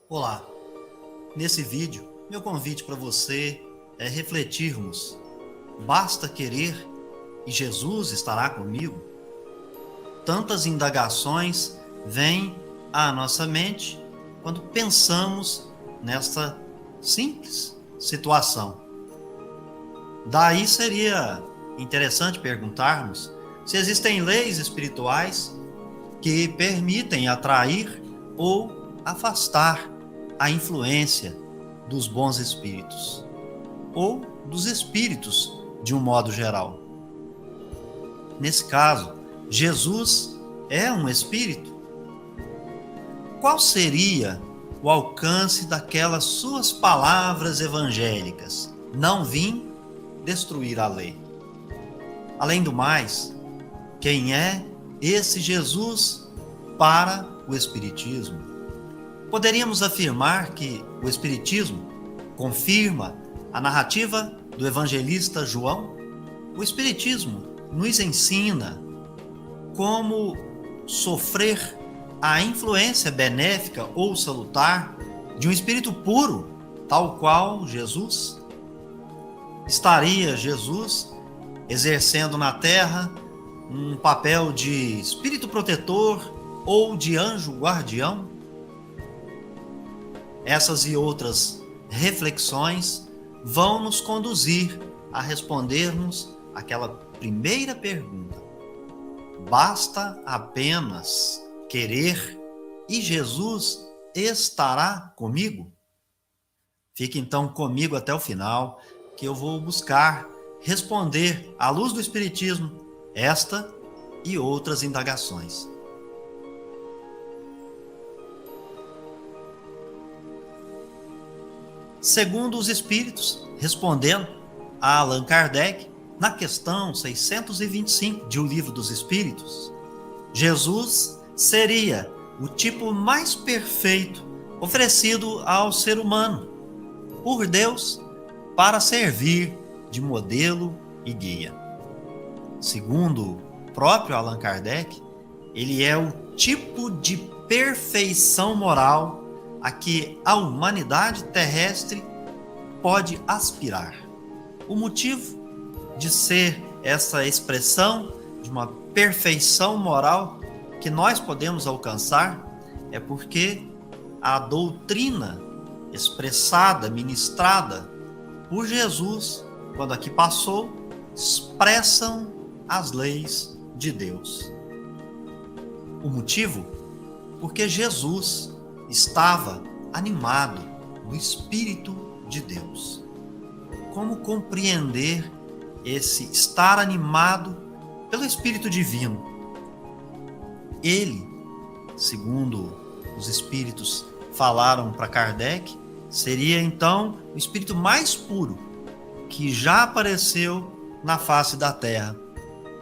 Olá, nesse vídeo, meu convite para você é refletirmos. Basta querer e Jesus estará comigo? Tantas indagações vêm à nossa mente quando pensamos nesta simples situação. Daí seria interessante perguntarmos se existem leis espirituais que permitem atrair ou afastar a influência dos bons espíritos ou dos espíritos de um modo geral. Nesse caso, Jesus é um espírito? Qual seria o alcance daquelas suas palavras evangélicas? Não vim destruir a lei. Além do mais, quem é esse Jesus para o Espiritismo? Poderíamos afirmar que o Espiritismo confirma a narrativa do evangelista João? O Espiritismo nos ensina como sofrer a influência benéfica ou salutar de um espírito puro, tal qual Jesus? Estaria Jesus exercendo na Terra um papel de espírito protetor ou de anjo guardião? Essas e outras reflexões vão nos conduzir a respondermos aquela primeira pergunta: basta apenas querer e Jesus estará comigo? Fique então comigo até o final, que eu vou buscar responder, à luz do Espiritismo, esta e outras indagações. Segundo os espíritos, respondendo a Allan Kardec, na questão 625 de O Livro dos Espíritos, Jesus seria o tipo mais perfeito oferecido ao ser humano por Deus para servir de modelo e guia. Segundo o próprio Allan Kardec, ele é o tipo de perfeição moral a que a humanidade terrestre pode aspirar. O motivo de ser essa expressão de uma perfeição moral que nós podemos alcançar é porque a doutrina expressada, ministrada por Jesus, quando aqui passou, expressam as leis de Deus. O motivo? Porque Jesus estava animado do Espírito de Deus. Como compreender esse estar animado pelo Espírito Divino? Ele, segundo os Espíritos falaram para Kardec, seria então o Espírito mais puro que já apareceu na face da Terra.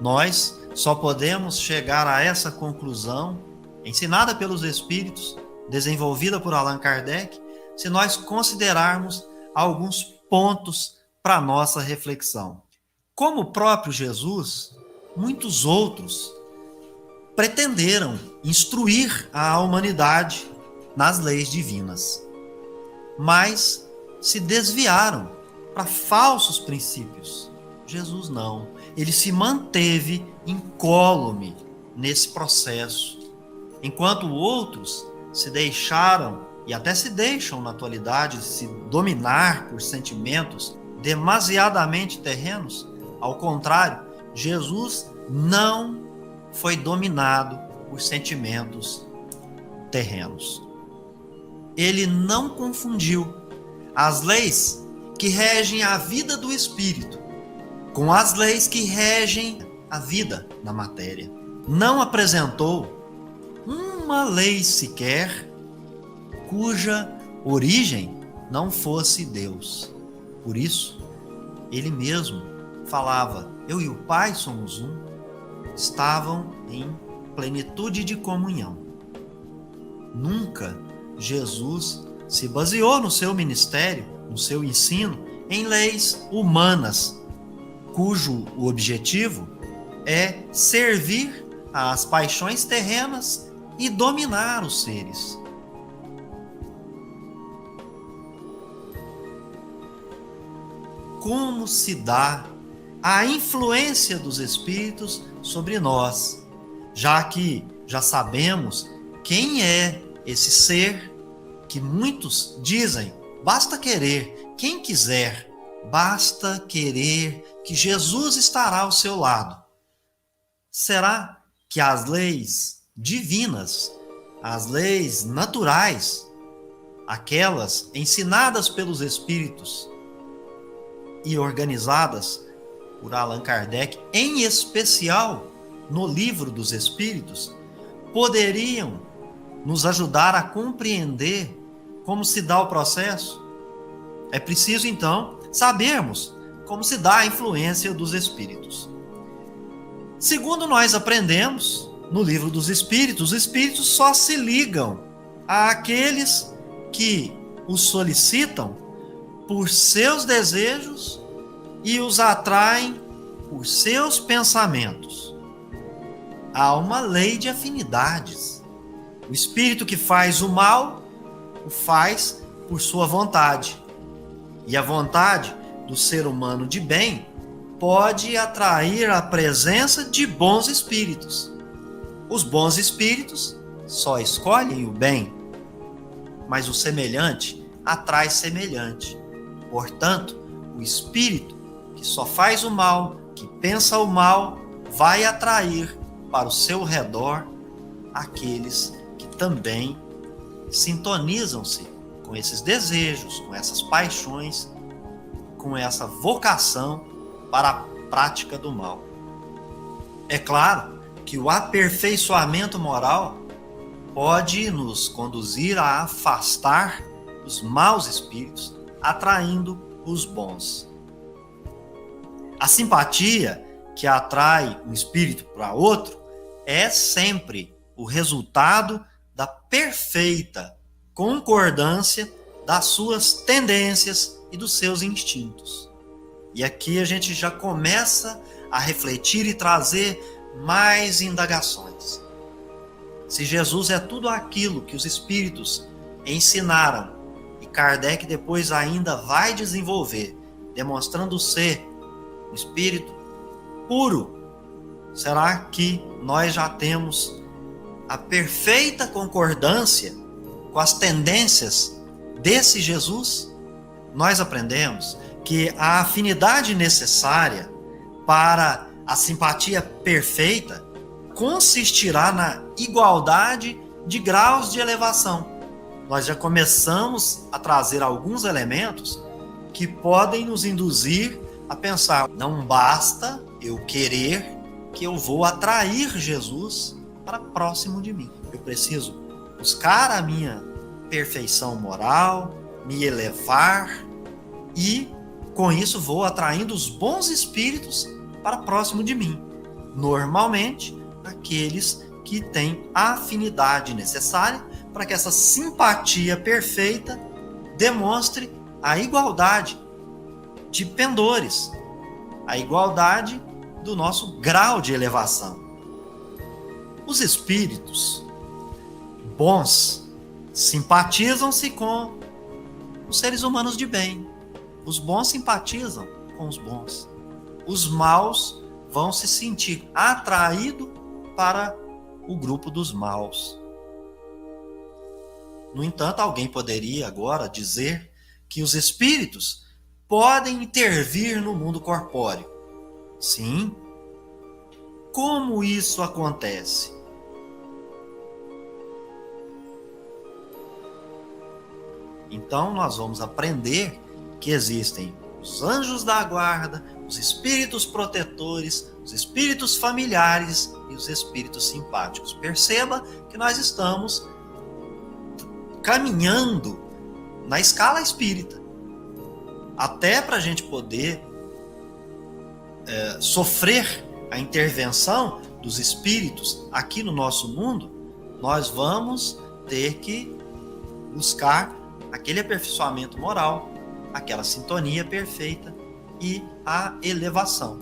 Nós só podemos chegar a essa conclusão, ensinada pelos Espíritos, desenvolvida por Allan Kardec, se nós considerarmos alguns pontos para nossa reflexão. Como o próprio Jesus, muitos outros pretenderam instruir a humanidade nas leis divinas, mas se desviaram para falsos princípios. Jesus não, ele se manteve incólume nesse processo, enquanto outros se deixaram e até se deixam na atualidade se dominar por sentimentos demasiadamente terrenos. Ao contrário, Jesus não foi dominado por sentimentos terrenos. Ele não confundiu as leis que regem a vida do espírito com as leis que regem a vida na matéria. Não apresentou uma lei sequer cuja origem não fosse Deus. Por isso, ele mesmo falava: eu e o Pai somos um. Estavam em plenitude de comunhão. Nunca Jesus se baseou no seu ministério, no seu ensino, em leis humanas, cujo objetivo é servir às paixões terrenas e dominar os seres. como se dá a influência dos espíritos sobre nós, já que já sabemos quem é esse ser que muitos dizem, basta querer, quem quiser, basta querer que Jesus estará ao seu lado. Será que as leis divinas, as leis naturais, aquelas ensinadas pelos espíritos e organizadas por Allan Kardec, em especial no Livro dos Espíritos, poderiam nos ajudar a compreender como se dá o processo? É preciso, então, sabermos como se dá a influência dos espíritos. Segundo nós aprendemos no Livro dos Espíritos, os espíritos só se ligam àqueles que os solicitam por seus desejos e os atraem por seus pensamentos. Há uma lei de afinidades. O espírito que faz o mal, o faz por sua vontade. E a vontade do ser humano de bem pode atrair a presença de bons espíritos. Os bons espíritos só escolhem o bem, mas o semelhante atrai semelhante. Portanto, o espírito que só faz o mal, que pensa o mal, vai atrair para o seu redor aqueles que também sintonizam-se com esses desejos, com essas paixões, com essa vocação para a prática do mal. É claro que o aperfeiçoamento moral pode nos conduzir a afastar os maus espíritos, atraindo os bons. A simpatia que atrai um espírito para outro é sempre o resultado da perfeita concordância das suas tendências e dos seus instintos. E aqui a gente já começa a refletir e trazer mais indagações. Se Jesus é tudo aquilo que os espíritos ensinaram e Kardec depois ainda vai desenvolver, demonstrando ser um espírito puro, será que nós já temos a perfeita concordância com as tendências desse Jesus? Nós aprendemos que a afinidade necessária para a simpatia perfeita consistirá na igualdade de graus de elevação. Nós já começamos a trazer alguns elementos que podem nos induzir a pensar, não basta eu querer que eu vou atrair Jesus para próximo de mim. Eu preciso buscar a minha perfeição moral, me elevar e, com isso, vou atraindo os bons espíritos para próximo de mim. Normalmente, aqueles que têm a afinidade necessária para que essa simpatia perfeita demonstre a igualdade de pendores, a igualdade do nosso grau de elevação. Os espíritos bons simpatizam-se com os seres humanos de bem. Os bons simpatizam com os bons. Os maus vão se sentir atraídos para o grupo dos maus. No entanto, alguém poderia agora dizer que os espíritos podem intervir no mundo corpóreo. Sim. Como isso acontece? Então, nós vamos aprender que existem os anjos da guarda, os espíritos protetores, os espíritos familiares e os espíritos simpáticos. Perceba que nós estamos caminhando na escala espírita. Até para a gente poder sofrer a intervenção dos espíritos aqui no nosso mundo, nós vamos ter que buscar aquele aperfeiçoamento moral, aquela sintonia perfeita e a elevação.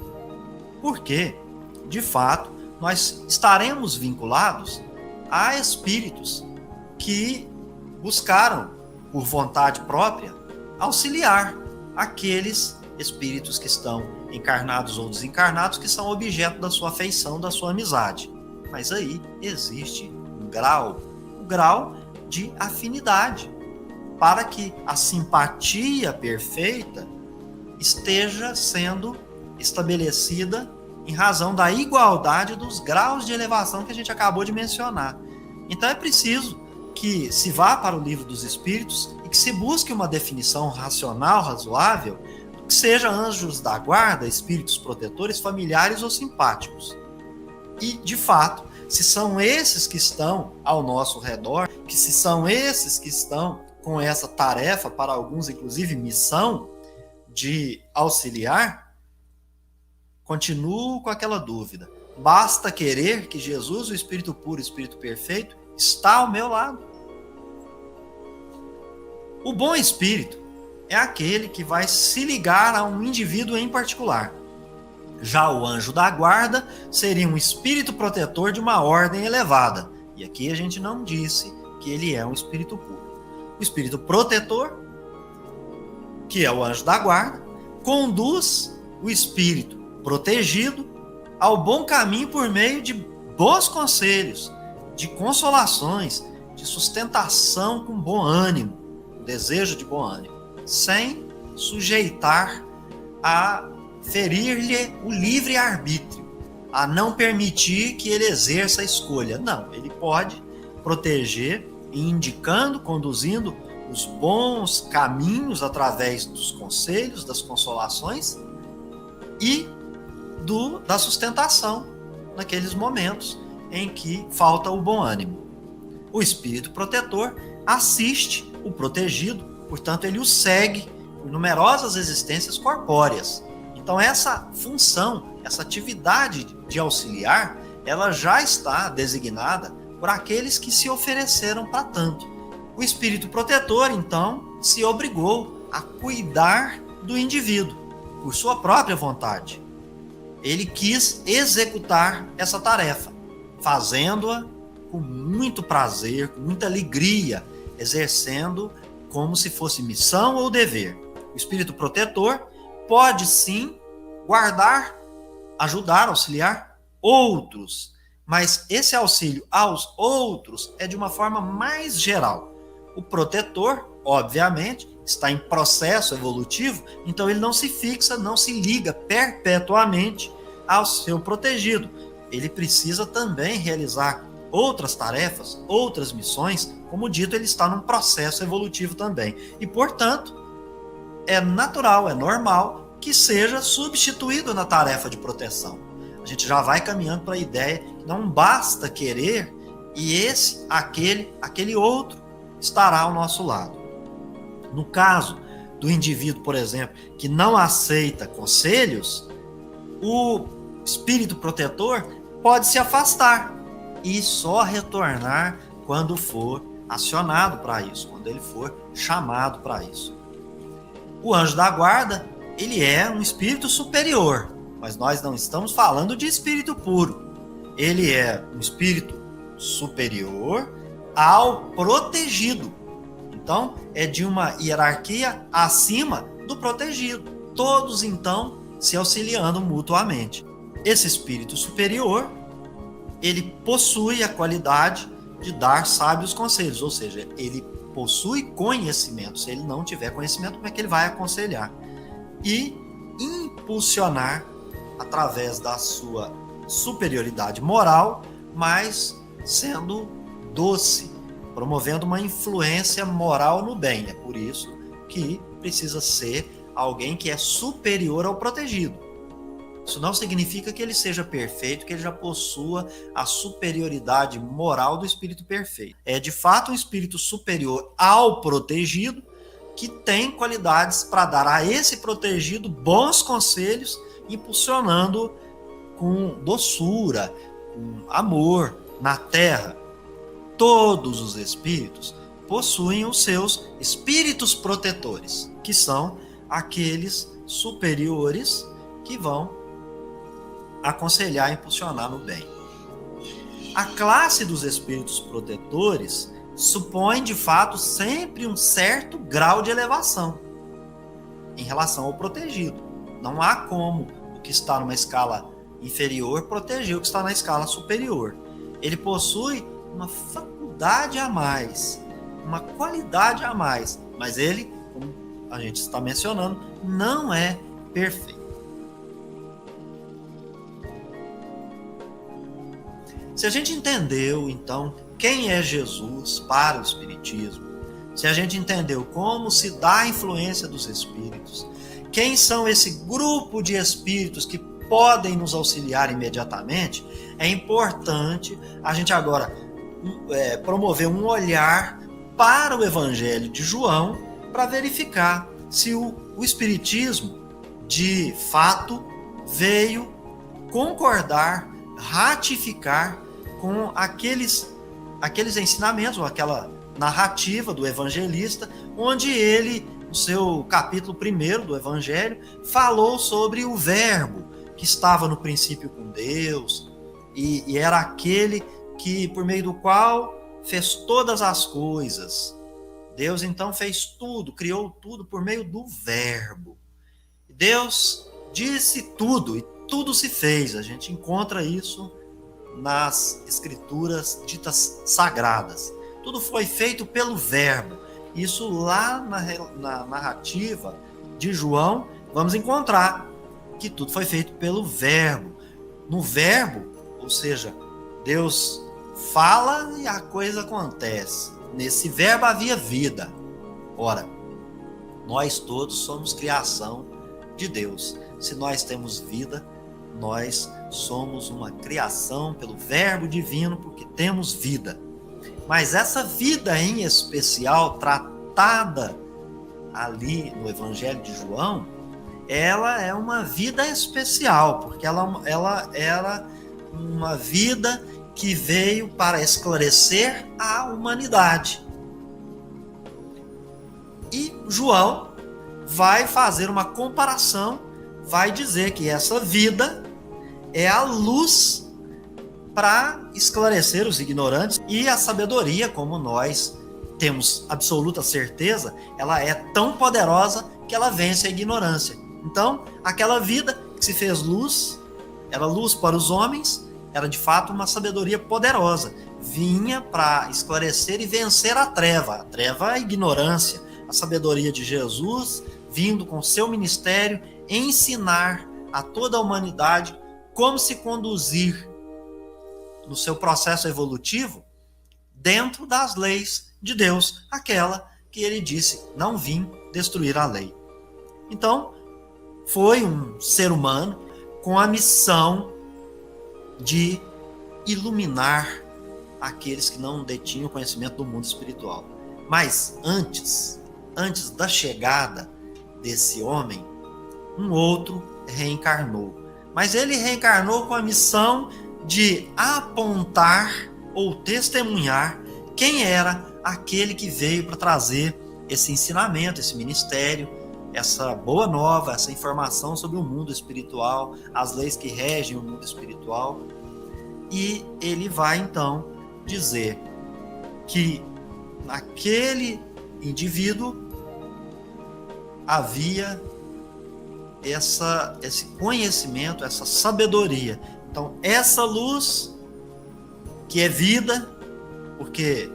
Porque, de fato, nós estaremos vinculados a espíritos que buscaram, por vontade própria, auxiliar aqueles espíritos que estão encarnados ou desencarnados, que são objeto da sua afeição, da sua amizade. Mas aí existe um grau, de afinidade, para que a simpatia perfeita esteja sendo estabelecida em razão da igualdade dos graus de elevação que a gente acabou de mencionar. Então é preciso que se vá para o Livro dos Espíritos e que se busque uma definição racional, razoável, do que seja anjos da guarda, espíritos protetores, familiares ou simpáticos. E, de fato, se são esses que estão ao nosso redor, que se são esses que estão com essa tarefa, para alguns inclusive missão, de auxiliar, continuo com aquela dúvida. Basta querer que Jesus, o Espírito puro, o Espírito perfeito, está ao meu lado. O bom espírito é aquele que vai se ligar a um indivíduo em particular. Já o anjo da guarda seria um espírito protetor de uma ordem elevada. E aqui a gente não disse que ele é um espírito puro. O espírito protetor, que é o anjo da guarda, conduz o espírito protegido ao bom caminho por meio de bons conselhos, de consolações, de sustentação com bom ânimo, desejo de bom ânimo, sem sujeitar a ferir-lhe o livre-arbítrio, a não permitir que ele exerça a escolha. Não, ele pode proteger, indicando, conduzindo os bons caminhos através dos conselhos, das consolações e da sustentação naqueles momentos em que falta o bom ânimo. O espírito protetor assiste o protegido, portanto ele o segue por numerosas existências corpóreas. Então essa função, essa atividade de auxiliar, ela já está designada por aqueles que se ofereceram para tanto. O espírito protetor, então, se obrigou a cuidar do indivíduo por sua própria vontade. Ele quis executar essa tarefa, fazendo-a com muito prazer, com muita alegria, exercendo como se fosse missão ou dever. O espírito protetor pode sim guardar, ajudar, auxiliar outros, mas esse auxílio aos outros é de uma forma mais geral. O protetor, obviamente, está em processo evolutivo, então ele não se fixa, não se liga perpetuamente ao seu protegido. Ele precisa também realizar outras tarefas, outras missões, como dito, ele está num processo evolutivo também. E, portanto, é natural, é normal que seja substituído na tarefa de proteção. A gente já vai caminhando para a ideia que não basta querer e aquele outro estará ao nosso lado. No caso do indivíduo, por exemplo, que não aceita conselhos, o espírito protetor pode se afastar e só retornar quando for acionado para isso, quando ele for chamado para isso. O anjo da guarda, ele é um espírito superior, mas nós não estamos falando de espírito puro. Ele é um espírito superior ao protegido. Então, é de uma hierarquia acima do protegido. Todos, então, se auxiliando mutuamente. Esse espírito superior, ele possui a qualidade de dar sábios conselhos, ou seja, ele possui conhecimento. Se ele não tiver conhecimento, como é que ele vai aconselhar? E impulsionar, através da sua superioridade moral, mas sendo doce, promovendo uma influência moral no bem. É por isso que precisa ser alguém que é superior ao protegido. Isso não significa que ele seja perfeito, que ele já possua a superioridade moral do espírito perfeito. É de fato um espírito superior ao protegido, que tem qualidades para dar a esse protegido bons conselhos, impulsionando com doçura, com amor na terra. Todos os espíritos possuem os seus espíritos protetores, que são aqueles superiores que vão aconselhar e impulsionar no bem. A classe dos espíritos protetores supõe, de fato, sempre um certo grau de elevação em relação ao protegido. Não há como o que está numa escala inferior proteger o que está na escala superior. Ele possui uma faculdade a mais, uma qualidade a mais, mas ele, como a gente está mencionando, não é perfeito. Se a gente entendeu, então, quem é Jesus para o Espiritismo, se a gente entendeu como se dá a influência dos Espíritos, quem são esse grupo de Espíritos que podem nos auxiliar imediatamente, é importante a gente agora promover um olhar para o Evangelho de João para verificar se o Espiritismo, de fato, veio concordar, ratificar com aqueles ensinamentos, ou aquela narrativa do evangelista, onde ele, no seu capítulo 1 do Evangelho, falou sobre o Verbo, que estava no princípio com Deus, e era aquele que, por meio do qual fez todas as coisas. Deus, então, fez tudo, criou tudo por meio do Verbo. Deus disse tudo, e tudo se fez. A gente encontra isso nas escrituras ditas sagradas. Tudo foi feito pelo Verbo. Isso lá na narrativa de João, vamos encontrar que tudo foi feito pelo Verbo. No Verbo, ou seja, Deus fala e a coisa acontece. Nesse Verbo havia vida. Ora, nós todos somos criação de Deus. Se nós temos vida, nós somos uma criação pelo Verbo divino, porque temos vida. Mas essa vida em especial, tratada ali no Evangelho de João, ela é uma vida especial, porque ela era uma vida que veio para esclarecer a humanidade. E João vai fazer uma comparação, vai dizer que essa vida é a luz para esclarecer os ignorantes, e a sabedoria, como nós temos absoluta certeza, ela é tão poderosa que ela vence a ignorância. Então, aquela vida que se fez luz, era luz para os homens, era de fato uma sabedoria poderosa, vinha para esclarecer e vencer a treva é a ignorância. A sabedoria de Jesus, vindo com seu ministério, ensinar a toda a humanidade como se conduzir no seu processo evolutivo dentro das leis de Deus, aquela que ele disse: não vim destruir a lei. Então, foi um ser humano com a missão de iluminar aqueles que não detinham conhecimento do mundo espiritual. Mas antes da chegada desse homem, um outro reencarnou. Mas ele reencarnou com a missão de apontar ou testemunhar quem era aquele que veio para trazer esse ensinamento, esse ministério, essa boa nova, essa informação sobre o mundo espiritual, as leis que regem o mundo espiritual. E ele vai então dizer que naquele indivíduo havia esse conhecimento, essa sabedoria. Então, essa luz, que é vida, porque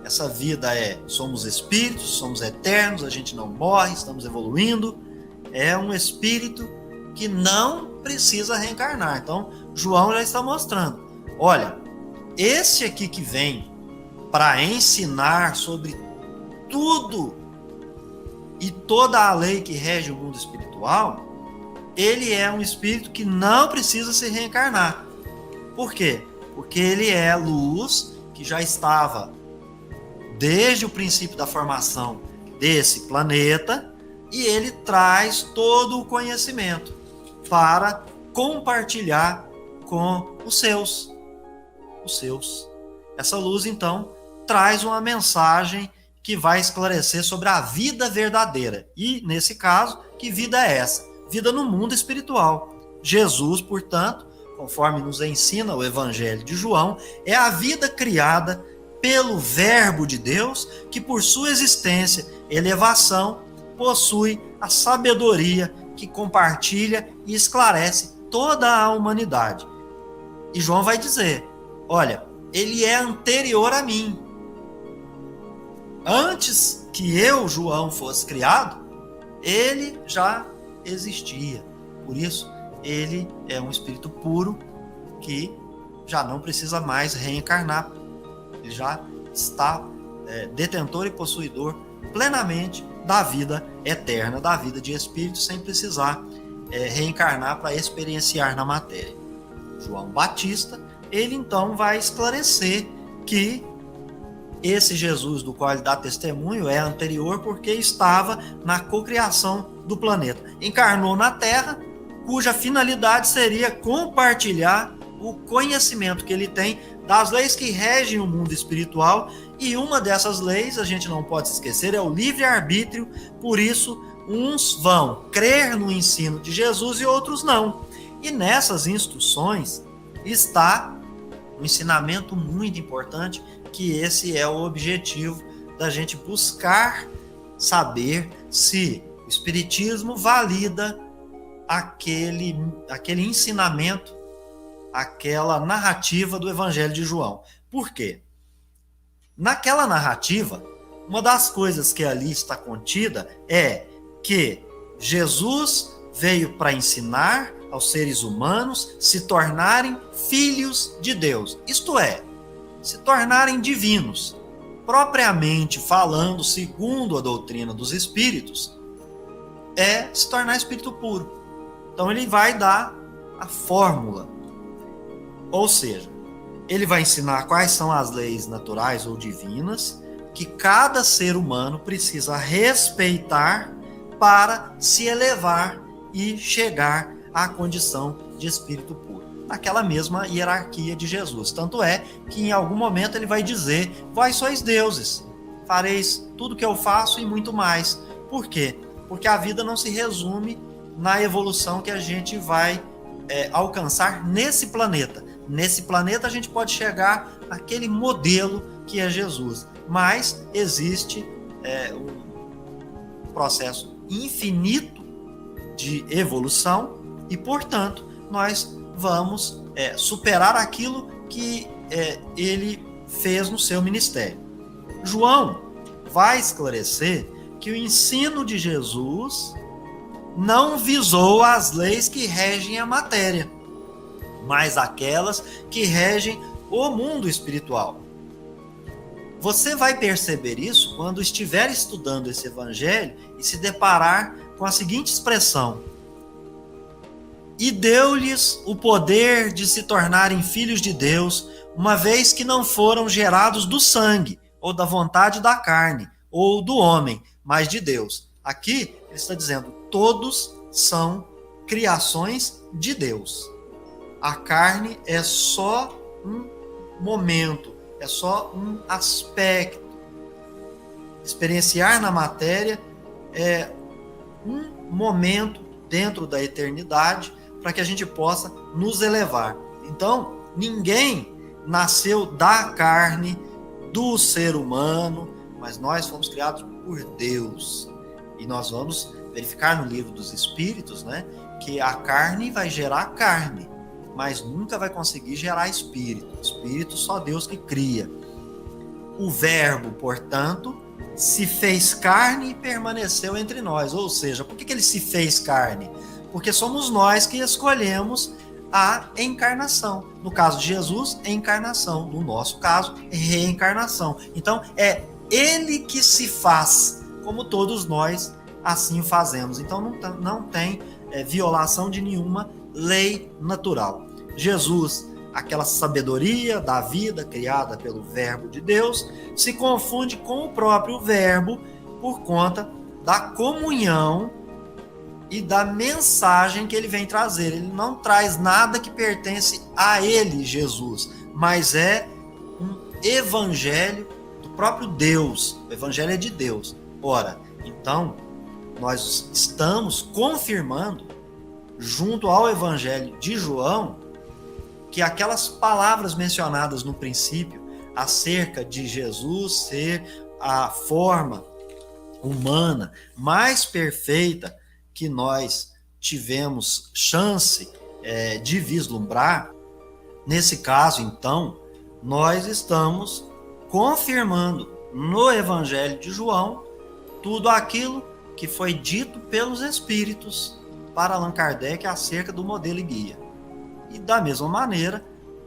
essa vida somos espíritos, somos eternos, a gente não morre, estamos evoluindo, é um espírito que não precisa reencarnar. Então, João já está mostrando, olha, esse aqui que vem para ensinar sobre tudo e toda a lei que rege o mundo espiritual, ele é um espírito que não precisa se reencarnar. Por quê? Porque ele é luz que já estava desde o princípio da formação desse planeta, e ele traz todo o conhecimento para compartilhar com os seus. Essa luz, então, traz uma mensagem que vai esclarecer sobre a vida verdadeira. E, nesse caso, que vida é essa? Vida no mundo espiritual. Jesus, portanto, conforme nos ensina o Evangelho de João, é a vida criada pelo Verbo de Deus, que por sua existência, elevação, possui a sabedoria que compartilha e esclarece toda a humanidade. E João vai dizer, olha, ele é anterior a mim. Antes que eu, João, fosse criado, ele já existia. Por isso, ele é um espírito puro que já não precisa mais reencarnar. Ele já está detentor e possuidor plenamente da vida eterna, da vida de espírito, sem precisar reencarnar para experienciar na matéria. João Batista, ele então vai esclarecer que esse Jesus do qual ele dá testemunho é anterior porque estava na cocriação do planeta. Encarnou na Terra, cuja finalidade seria compartilhar o conhecimento que ele tem das leis que regem o mundo espiritual, e uma dessas leis, a gente não pode esquecer, é o livre-arbítrio. Por isso, uns vão crer no ensino de Jesus e outros não. E nessas instruções está um ensinamento muito importante, que esse é o objetivo da gente buscar saber se o Espiritismo valida aquele ensinamento, aquela narrativa do Evangelho de João. Por quê? Naquela narrativa, uma das coisas que ali está contida é que Jesus veio para ensinar aos seres humanos se tornarem filhos de Deus, isto é, se tornarem divinos. Propriamente falando, segundo a doutrina dos espíritos, é se tornar espírito puro. Então ele vai dar a fórmula. Ou seja, ele vai ensinar quais são as leis naturais ou divinas que cada ser humano precisa respeitar para se elevar e chegar à condição de espírito puro, naquela mesma hierarquia de Jesus. Tanto é que em algum momento ele vai dizer: vós sois deuses, fareis tudo que eu faço e muito mais. Por quê? Porque a vida não se resume na evolução que a gente vai alcançar nesse planeta. Nesse planeta a gente pode chegar àquele modelo que é Jesus, mas existe um processo infinito de evolução e, portanto, nós vamos superar aquilo que ele fez no seu ministério. João vai esclarecer que o ensino de Jesus não visou as leis que regem a matéria, mas aquelas que regem o mundo espiritual. Você vai perceber isso quando estiver estudando esse evangelho e se deparar com a seguinte expressão: e deu-lhes o poder de se tornarem filhos de Deus, uma vez que não foram gerados do sangue, ou da vontade da carne, ou do homem, mas de Deus. Aqui ele está dizendo: todos são criações de Deus. A carne é só um momento, é só um aspecto. Experienciar na matéria é um momento dentro da eternidade para que a gente possa nos elevar. Então, ninguém nasceu da carne, do ser humano, mas nós fomos criados por Deus. E nós vamos verificar no livro dos Espíritos, né, que a carne vai gerar carne, mas nunca vai conseguir gerar espírito. Espírito só Deus que cria. O Verbo, portanto, se fez carne e permaneceu entre nós. Ou seja, por que ele se fez carne? Porque somos nós que escolhemos a encarnação. No caso de Jesus, encarnação. No nosso caso, reencarnação. Então, é ele que se faz, como todos nós assim o fazemos. Então, não tem violação de nenhuma lei natural. Jesus, aquela sabedoria da vida criada pelo Verbo de Deus, se confunde com o próprio Verbo por conta da comunhão e da mensagem que ele vem trazer. Ele não traz nada que pertence a ele, Jesus, mas é um evangelho do próprio Deus. O evangelho é de Deus. Ora, então, nós estamos confirmando, junto ao evangelho de João, que aquelas palavras mencionadas no princípio acerca de Jesus ser a forma humana mais perfeita que nós tivemos chance de vislumbrar, nesse caso, então, nós estamos confirmando no Evangelho de João tudo aquilo que foi dito pelos Espíritos para Allan Kardec acerca do modelo e guia. E da mesma maneira,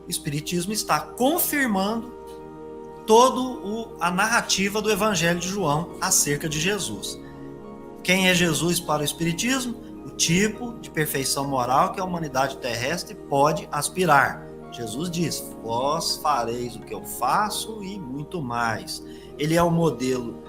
o Espiritismo está confirmando toda a narrativa do Evangelho de João acerca de Jesus. Quem é Jesus para o Espiritismo? O tipo de perfeição moral que a humanidade terrestre pode aspirar. Jesus diz: vós fareis o que eu faço e muito mais. Ele é o modelo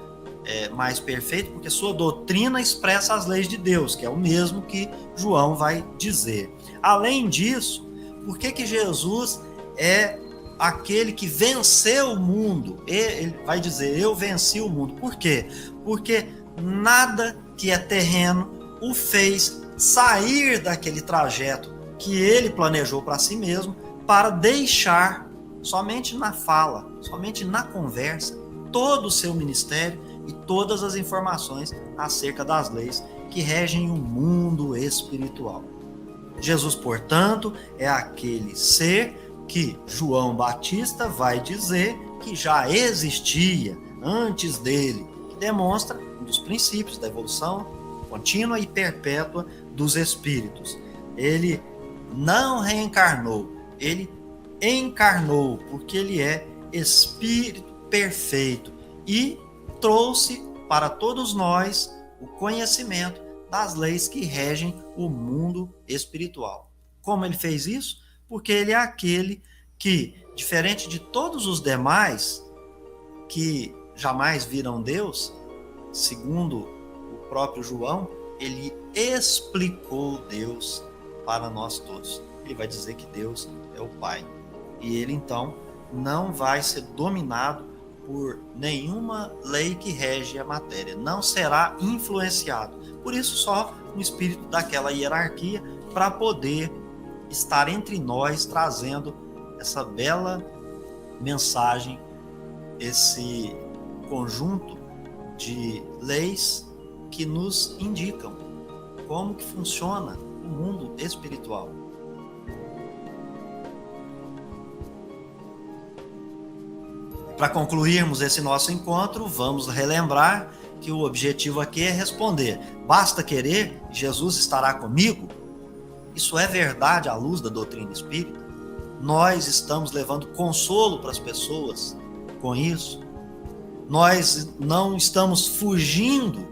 mais perfeito porque sua doutrina expressa as leis de Deus, que é o mesmo que João vai dizer. Além disso, por que Jesus é aquele que venceu o mundo? Ele vai dizer: eu venci o mundo. Por quê? Porque nada que é terreno o fez sair daquele trajeto que ele planejou para si mesmo, para deixar somente na fala, somente na conversa, todo o seu ministério e todas as informações acerca das leis que regem o mundo espiritual. Jesus, portanto, é aquele ser que João Batista vai dizer que já existia antes dele, que demonstra um dos princípios da evolução contínua e perpétua dos espíritos. Ele não reencarnou, ele encarnou, porque ele é espírito perfeito e trouxe para todos nós o conhecimento das leis que regem o mundo espiritual. Como ele fez isso? Porque ele é aquele que, diferente de todos os demais que jamais viram Deus, segundo o próprio João, ele explicou Deus para nós todos. Ele vai dizer que Deus é o Pai. E ele, então, não vai ser dominado por nenhuma lei que rege a matéria. Não será influenciado. Por isso, só um espírito daquela hierarquia para poder estar entre nós trazendo essa bela mensagem, esse conjunto de leis que nos indicam como que funciona o mundo espiritual. Para concluirmos esse nosso encontro, vamos relembrar que o objetivo aqui é responder: basta querer, Jesus estará comigo? Isso é verdade à luz da doutrina espírita? Nós estamos levando consolo para as pessoas com isso? Nós não estamos fugindo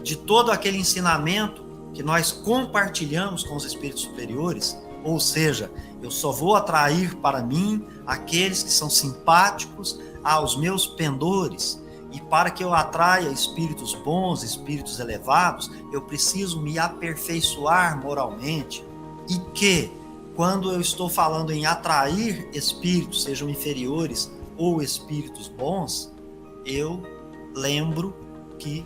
de todo aquele ensinamento que nós compartilhamos com os espíritos superiores? Ou seja, eu só vou atrair para mim aqueles que são simpáticos aos meus pendores, e para que eu atraia espíritos bons, espíritos elevados, eu preciso me aperfeiçoar moralmente. E que, quando eu estou falando em atrair espíritos, sejam inferiores ou espíritos bons, eu lembro que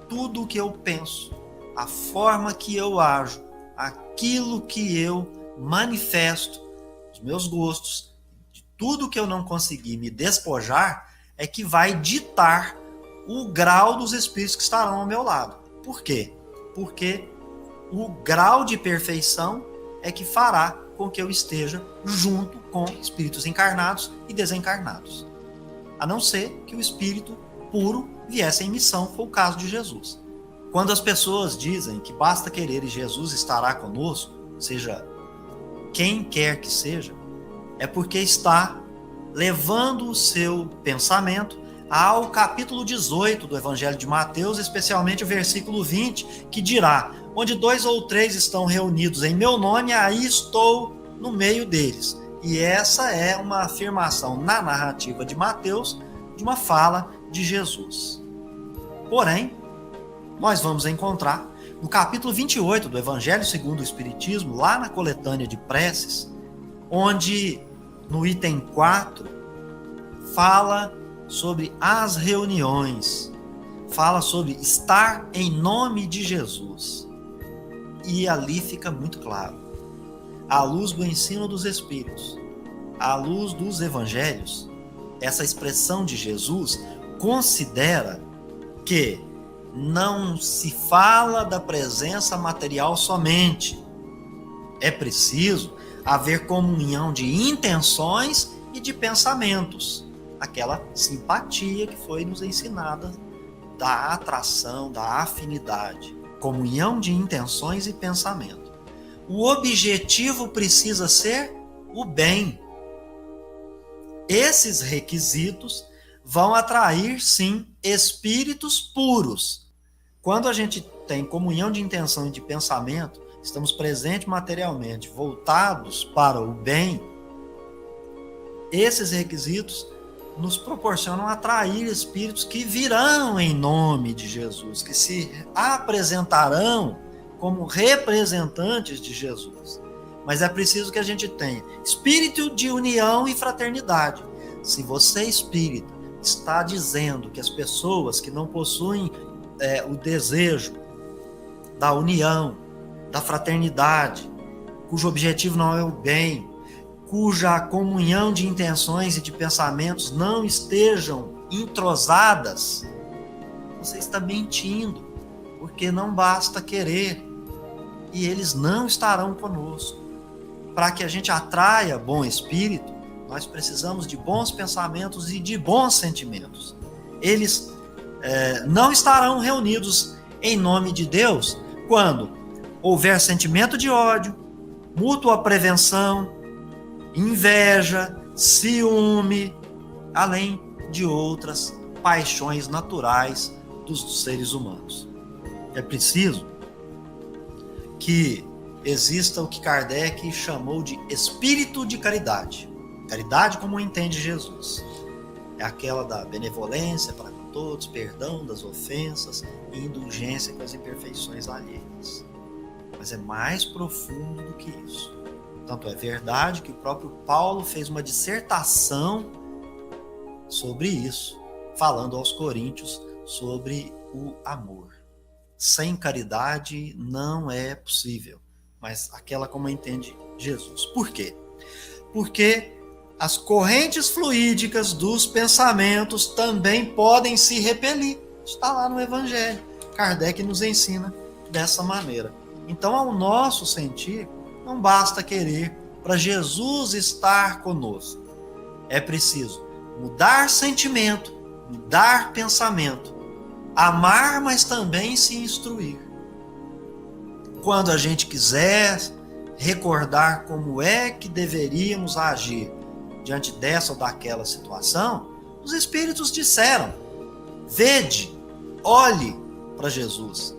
tudo o que eu penso, a forma que eu ajo, aquilo que eu manifesto, os meus gostos, de tudo que eu não consegui me despojar, é que vai ditar o grau dos espíritos que estarão ao meu lado. Por quê? Porque o grau de perfeição é que fará com que eu esteja junto com espíritos encarnados e desencarnados. A não ser que o espírito puro viesse em missão, foi o caso de Jesus. Quando as pessoas dizem que basta querer e Jesus estará conosco, seja quem quer que seja, é porque está levando o seu pensamento ao capítulo 18 do Evangelho de Mateus, especialmente o versículo 20, que dirá: onde 2 ou 3 estão reunidos em meu nome, aí estou no meio deles. E essa é uma afirmação na narrativa de Mateus de uma fala de Jesus. Porém, nós vamos encontrar no capítulo 28 do Evangelho segundo o Espiritismo, lá na coletânea de preces, onde no item 4 fala sobre as reuniões, fala sobre estar em nome de Jesus. E ali fica muito claro, à luz do ensino dos Espíritos, à luz dos Evangelhos, essa expressão de Jesus considera que não se fala da presença material somente. É preciso haver comunhão de intenções e de pensamentos. Aquela simpatia que foi nos ensinada da atração, da afinidade. Comunhão de intenções e pensamento. O objetivo precisa ser o bem. Esses requisitos vão atrair, sim, espíritos puros. Quando a gente tem comunhão de intenção e de pensamento, estamos presentes materialmente, voltados para o bem, esses requisitos nos proporcionam atrair espíritos que virão em nome de Jesus, que se apresentarão como representantes de Jesus. Mas é preciso que a gente tenha espírito de união e fraternidade. Se você, espírita, está dizendo que as pessoas que não possuem o desejo da união, da fraternidade, cujo objetivo não é o bem, cuja comunhão de intenções e de pensamentos não estejam entrosadas, você está mentindo, porque não basta querer, e eles não estarão conosco. Para que a gente atraia bom espírito, nós precisamos de bons pensamentos e de bons sentimentos. Eles não estarão reunidos em nome de Deus quando houver sentimento de ódio, mútua prevenção, inveja, ciúme, além de outras paixões naturais dos seres humanos. É preciso que exista o que Kardec chamou de espírito de caridade. Caridade como entende Jesus. É aquela da benevolência para com todos, perdão das ofensas e indulgência com as imperfeições alheias. Mas é mais profundo do que isso. Tanto é verdade que o próprio Paulo fez uma dissertação sobre isso, falando aos coríntios sobre o amor. Sem caridade não é possível, mas aquela como entende Jesus. Por quê? Porque as correntes fluídicas dos pensamentos também podem se repelir. Está lá no Evangelho. Kardec nos ensina dessa maneira. Então, ao nosso sentir, não basta querer para Jesus estar conosco. É preciso mudar sentimento, mudar pensamento, amar, mas também se instruir. Quando a gente quiser recordar como é que deveríamos agir diante dessa ou daquela situação, os espíritos disseram: vede, olhe para Jesus.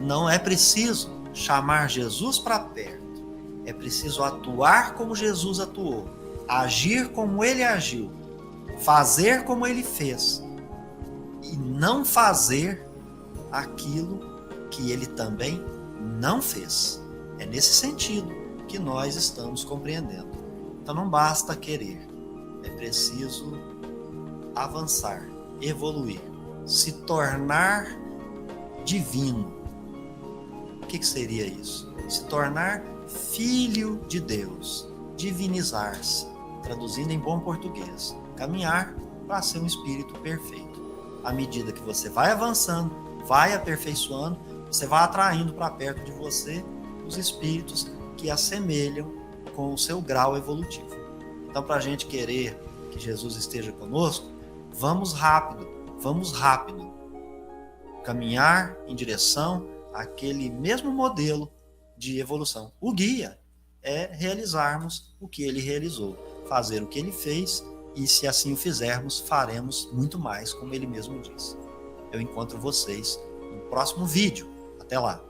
Não é preciso chamar Jesus para perto. É preciso atuar como Jesus atuou, agir como ele agiu, fazer como ele fez e não fazer aquilo que ele também não fez. É nesse sentido que nós estamos compreendendo. Então não basta querer, é preciso avançar, evoluir, se tornar divino. O que seria isso? Se tornar filho de Deus, divinizar-se, traduzindo em bom português, caminhar para ser um espírito perfeito. À medida que você vai avançando, vai aperfeiçoando, você vai atraindo para perto de você os espíritos que assemelham com o seu grau evolutivo. Então, para a gente querer que Jesus esteja conosco, vamos rápido, caminhar em direção àquele mesmo modelo de evolução. O guia é realizarmos o que ele realizou, fazer o que ele fez, e se assim o fizermos, faremos muito mais, como ele mesmo disse. Eu encontro vocês no próximo vídeo. Até lá!